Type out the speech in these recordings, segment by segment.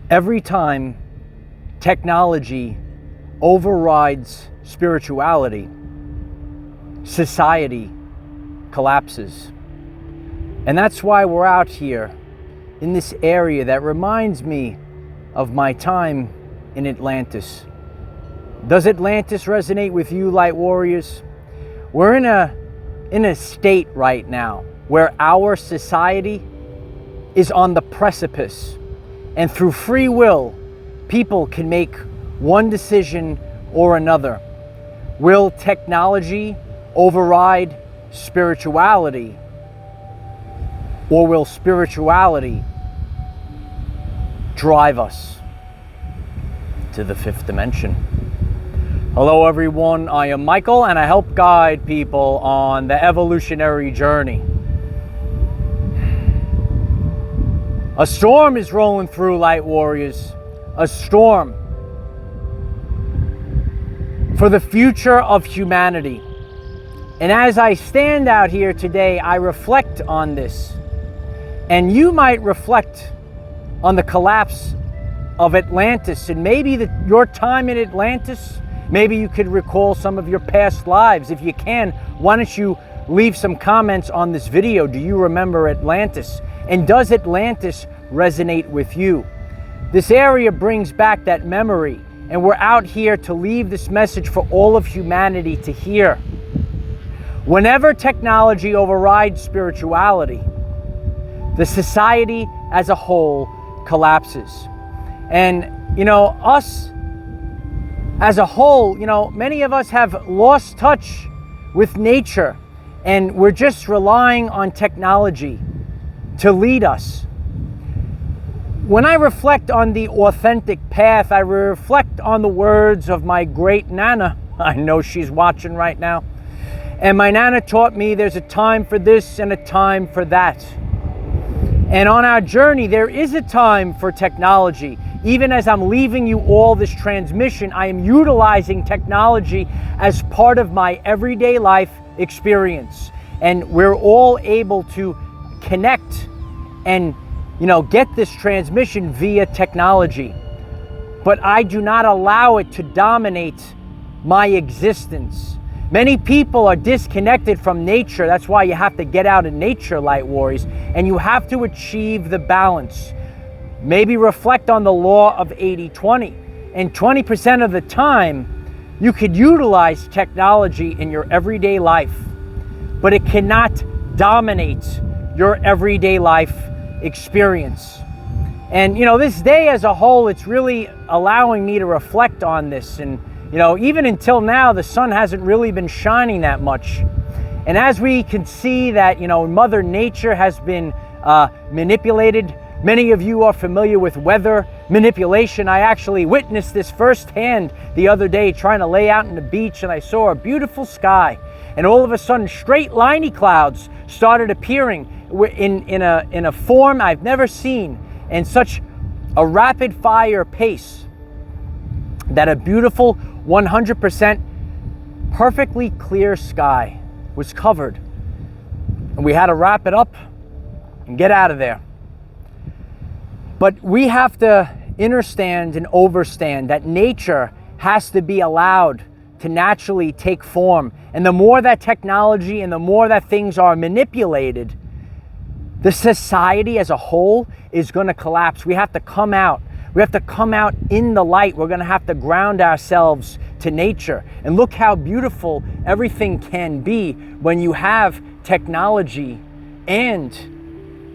Every time technology overrides spirituality, society collapses. And that's why we're out here in this area that reminds me of my time in Atlantis. Does Atlantis resonate with you, light warriors? We're in a state right now where our society is on the precipice, and through free will, people can make one decision or another. Will technology override spirituality, or will spirituality drive us to the fifth dimension? Hello everyone, I am Michael and I help guide people on the evolutionary journey. A storm is rolling through, light warriors. A storm for the future of humanity. And as I stand out here today, I reflect on this. And you might reflect on the collapse of Atlantis, and maybe your time in Atlantis. Maybe you could recall some of your past lives. If you can, why don't you leave some comments on this video? Do you remember Atlantis? And does Atlantis resonate with you? This area brings back that memory, and we're out here to leave this message for all of humanity to hear. Whenever technology overrides spirituality, the society as a whole collapses. And, us as a whole, many of us have lost touch with nature, and we're just relying on technology to lead us. When I reflect on the authentic path, I reflect on the words of my great Nana. I know she's watching right now. And my Nana taught me there's a time for this and a time for that. And on our journey, there is a time for technology. Even as I'm leaving you all this transmission, I am utilizing technology as part of my everyday life experience. And we're all able to connect and get this transmission via technology. But I do not allow it to dominate my existence. Many people are disconnected from nature. That's why you have to get out in nature, light warriors, and you have to achieve the balance. Maybe reflect on the law of 80-20. And 20% of the time, you could utilize technology in your everyday life, but it cannot dominate your everyday life experience. And this day as a whole, it's really allowing me to reflect on this. And even until now, the sun hasn't really been shining that much. And as we can see that Mother Nature has been manipulated. Many of you are familiar with weather manipulation. I actually witnessed this firsthand the other day, trying to lay out on the beach, and I saw a beautiful sky, and all of a sudden straight liney clouds started appearing in a form I've never seen, in such a rapid fire pace that a beautiful 100% perfectly clear sky was covered, and we had to wrap it up and get out of there. But we have to understand and overstand that nature has to be allowed to naturally take form. And the more that technology and the more that things are manipulated, the society as a whole is going to collapse. We have to come out. We have to come out in the light. We're going to have to ground ourselves to nature. And look how beautiful everything can be when you have technology and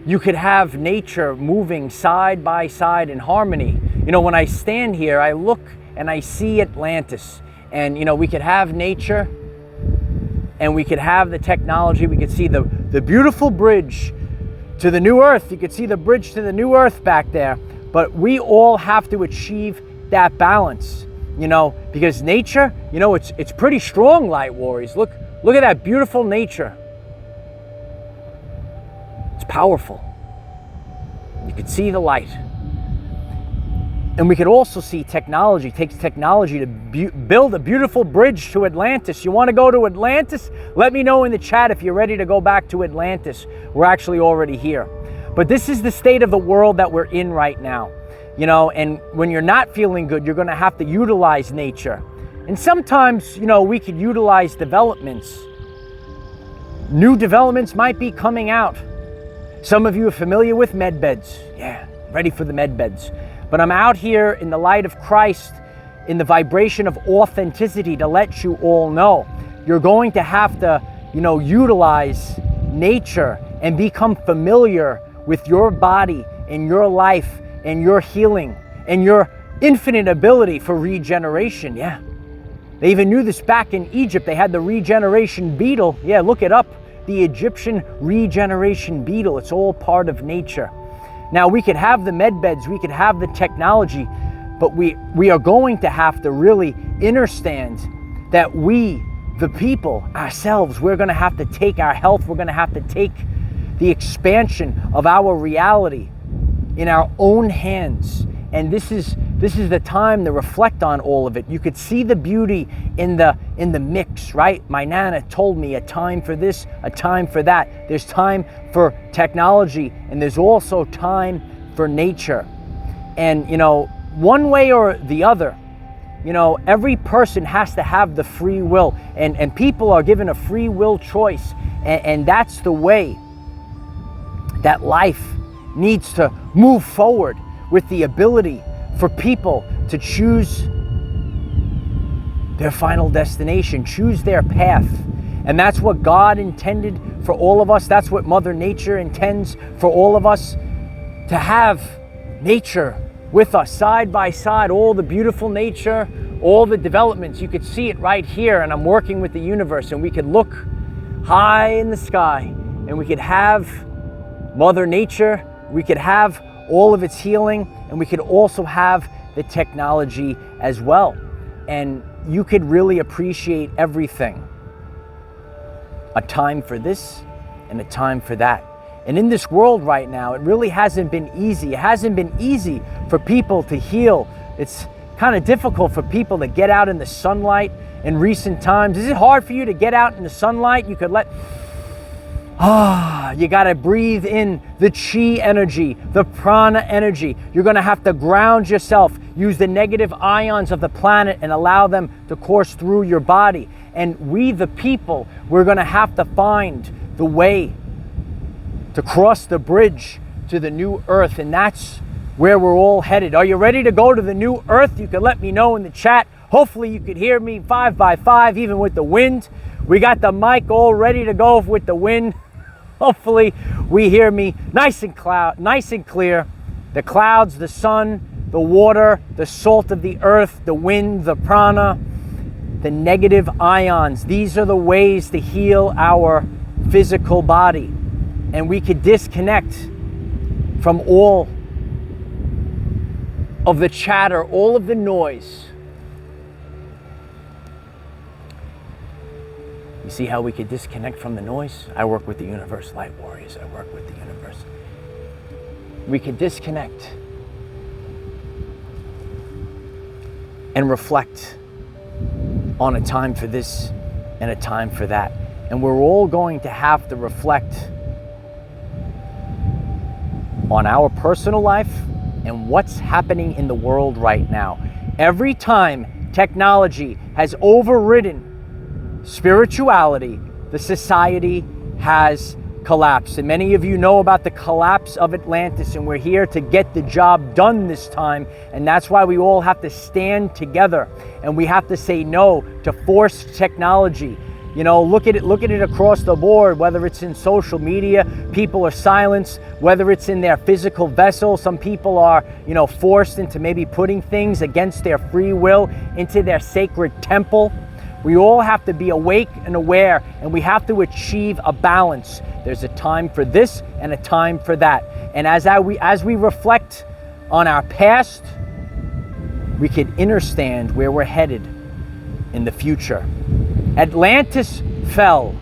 you could have nature moving side by side in harmony. When I stand here, I look and I see Atlantis. And, we could have nature and we could have the technology. We could see the beautiful bridge to the new earth. You could see the bridge to the new earth back there. But we all have to achieve that balance, because nature, it's pretty strong, light warriors. Look at that beautiful nature. It's powerful. You could see the light. And we could also see technology. It takes technology to build a beautiful bridge to Atlantis. You want to go to Atlantis? Let me know in the chat if you're ready to go back to Atlantis. We're actually already here. But this is the state of the world that we're in right now. and when you're not feeling good, you're going to have to utilize nature. And sometimes, we could utilize developments. New developments might be coming out. Some of you are familiar with med beds. Yeah, ready for the med beds. But I'm out here in the light of Christ, in the vibration of authenticity, to let you all know you're going to have to, utilize nature and become familiar with your body and your life and your healing and your infinite ability for regeneration. Yeah. They even knew this back in Egypt. They had the regeneration beetle. Yeah, look it up. The Egyptian regeneration beetle. It's all part of nature. Now, we could have the med beds, we could have the technology, but we are going to have to really understand that we, the people, ourselves, we're going to have to take our health, we're going to have to take the expansion of our reality in our own hands. And this is the time to reflect on all of it. You could see the beauty in the mix, right? My Nana told me a time for this, a time for that. There's time for technology, and there's also time for nature. And one way or the other, every person has to have the free will, and people are given a free will choice, and that's the way that life needs to move forward, with the ability for people to choose their final destination, choose their path. And that's what God intended for all of us. That's what Mother Nature intends for all of us, to have nature with us side by side, all the beautiful nature, all the developments. You could see it right here, and I'm working with the universe, and we could look high in the sky, and we could have Mother Nature, we could have all of its healing, and we could also have the technology as well. And you could really appreciate everything. A time for this and a time for that. And in this world right now, it really hasn't been easy. It hasn't been easy for people to heal. It's kind of difficult for people to get out in the sunlight in recent times. Is it hard for you to get out in the sunlight? You could you got to breathe in the chi energy, the prana energy. You're going to have to ground yourself, use the negative ions of the planet and allow them to course through your body. And we, the people, we're going to have to find the way to cross the bridge to the new earth. And that's where we're all headed. Are you ready to go to the new earth? You can let me know in the chat. Hopefully you could hear me 5 by 5, even with the wind. We got the mic all ready to go with the wind. Hopefully we hear me nice and clear. The clouds, the sun, the water, the salt of the earth, the wind, the prana, the negative ions. These are the ways to heal our physical body. And we could disconnect from all of the chatter, all of the noise. You see how we could disconnect from the noise? I work with the universe, light warriors. I work with the universe. We could disconnect and reflect on a time for this and a time for that. And we're all going to have to reflect on our personal life and what's happening in the world right now. Every time technology has overridden spirituality, the society has collapsed. And many of you know about the collapse of Atlantis, and we're here to get the job done this time. And that's why we all have to stand together, and we have to say no to forced technology. Look at it across the board, whether it's in social media, people are silenced, whether it's in their physical vessel. Some people are, forced into maybe putting things against their free will into their sacred temple. We all have to be awake and aware, and we have to achieve a balance. There's a time for this and a time for that. And as we reflect on our past, we can understand where we're headed in the future. Atlantis fell,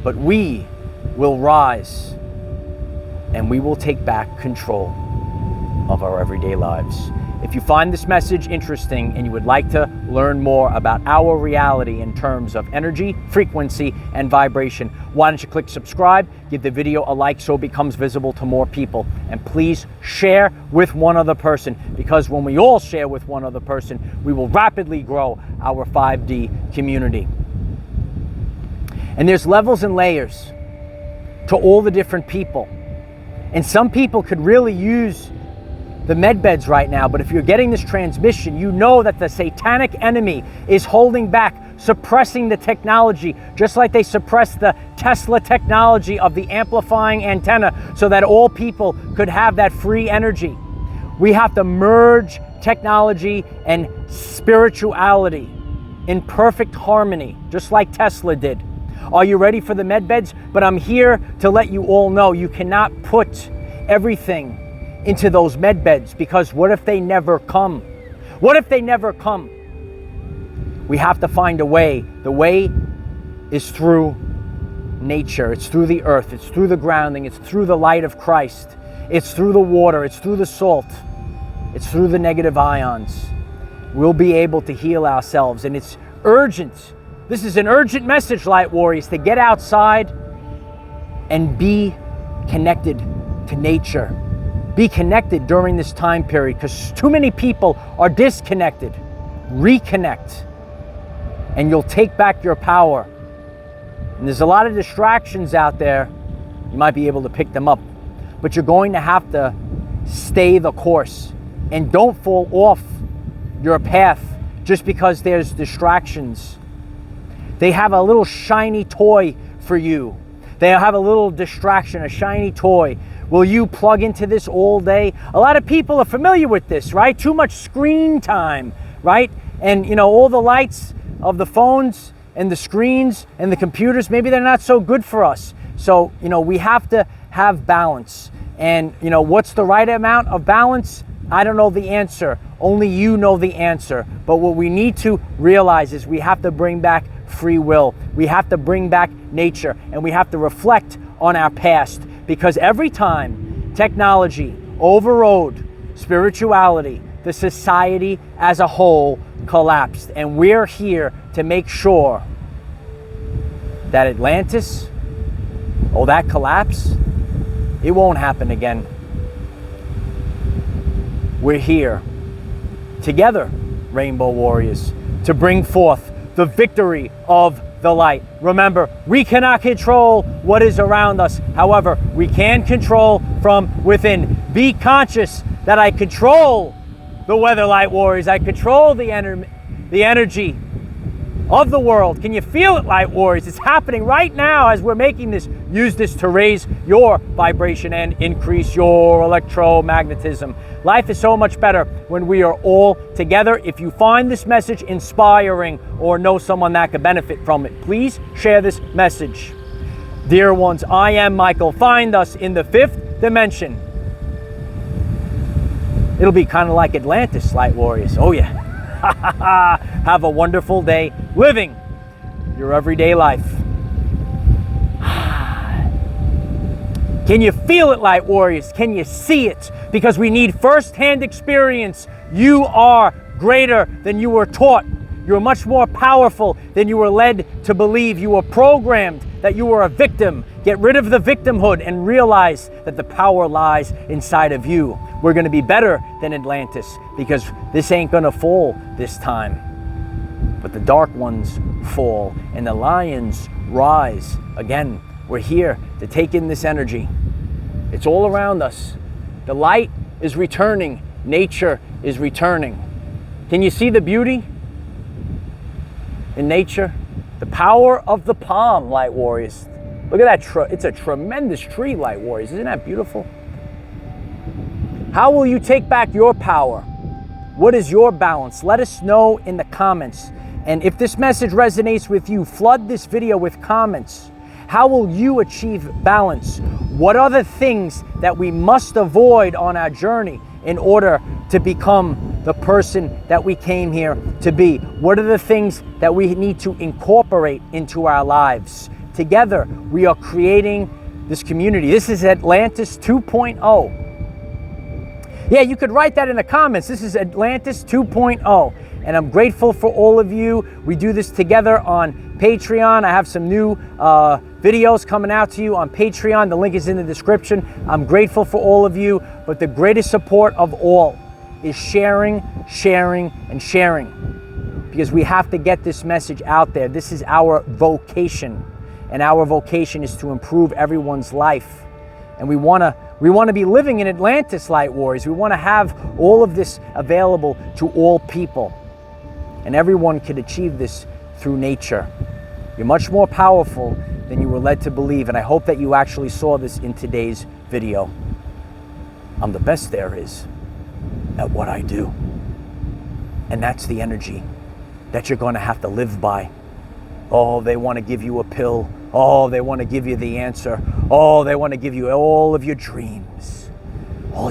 but we will rise, and we will take back control of our everyday lives. If you find this message interesting and you would like to learn more about our reality in terms of energy, frequency, and vibration, why don't you click subscribe, give the video a like so it becomes visible to more people, and please share with one other person, because when we all share with one other person, we will rapidly grow our 5D community. And there's levels and layers to all the different people. And some people could really use the med beds right now, but if you're getting this transmission, you know that the satanic enemy is holding back, suppressing the technology, just like they suppressed the Tesla technology of the amplifying antenna so that all people could have that free energy. We have to merge technology and spirituality in perfect harmony, just like Tesla did. Are you ready for the med beds? But I'm here to let you all know you cannot put everything into those med beds, because what if they never come? What if they never come? We have to find a way. The way is through nature. It's through the earth. It's through the grounding. It's through the light of Christ. It's through the water. It's through the salt. It's through the negative ions. We'll be able to heal ourselves. And it's urgent. This is an urgent message, Light Warriors, to get outside and be connected to nature. Be connected during this time period, because too many people are disconnected. Reconnect, and you'll take back your power. And there's a lot of distractions out there. You might be able to pick them up, but you're going to have to stay the course and don't fall off your path just because there's distractions. They have a little shiny toy for you. They have a little distraction, a shiny toy. Will you plug into this all day? A lot of people are familiar with this, right? Too much screen time, right? And you know, all the lights of the phones and the screens and the computers, maybe they're not so good for us. So, you know, we have to have balance. And, you know, what's the right amount of balance? I don't know the answer. Only you know the answer. But what we need to realize is we have to bring back free will. We have to bring back nature, and we have to reflect on our past, because every time technology overrode spirituality, the society as a whole collapsed. And we're here to make sure that Atlantis, that collapse, it won't happen again. We're here together, Rainbow Warriors, to bring forth the victory of the light. Remember, we cannot control what is around us. However, we can control from within. Be conscious that I control the weather, Light Warriors. I control the energy of the world. Can you feel it, Light Warriors? It's happening right now as we're making this. Use this to raise your vibration and increase your electromagnetism. Life is so much better when we are all together. If you find this message inspiring or know someone that could benefit from it, please share this message. Dear ones, I am Michael. Find us in the 5th dimension. It'll be kind of like Atlantis, Light Warriors. Oh yeah. Have a wonderful day living your everyday life. Can you feel it, Light Warriors? Can you see it? Because we need first-hand experience. You are greater than you were taught. You're much more powerful than you were led to believe. You were programmed that you were a victim. Get rid of the victimhood and realize that the power lies inside of you. We're going to be better than Atlantis, because this ain't going to fall this time. But the dark ones fall and the lions rise. Again, we're here to take in this energy. It's all around us. The light is returning. Nature is returning. Can you see the beauty in nature? The power of the palm, Light Warriors. Look at that. It's a tremendous tree, Light Warriors. Isn't that beautiful? How will you take back your power? What is your balance? Let us know in the comments. And if this message resonates with you, flood this video with comments. How will you achieve balance? What are the things that we must avoid on our journey in order to become the person that we came here to be? What are the things that we need to incorporate into our lives? Together, we are creating this community. This is Atlantis 2.0. Yeah, you could write that in the comments. This is Atlantis 2.0, and I'm grateful for all of you. We do this together on Patreon. I have some new videos coming out to you on Patreon. The link is in the description. I'm grateful for all of you, but the greatest support of all is sharing, sharing, and sharing, because we have to get this message out there. This is our vocation, and our vocation is to improve everyone's life. And we want to be living in Atlantis, Light Warriors. We want to have all of this available to all people, and everyone can achieve this through nature. You're much more powerful than you were led to believe, and I hope that you actually saw this in today's video. I'm the best there is at what I do, and that's the energy that you're going to have to live by. Oh, they want to give you a pill. Oh, they want to give you the answer. Oh, they want to give you all of your dreams in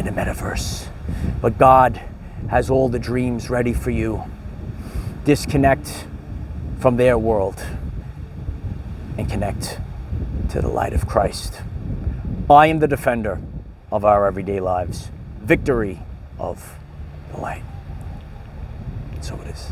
the metaverse. But God has all the dreams ready for you. Disconnect from their world and connect to the light of Christ. I am the defender of our everyday lives. Victory of the light. So it is.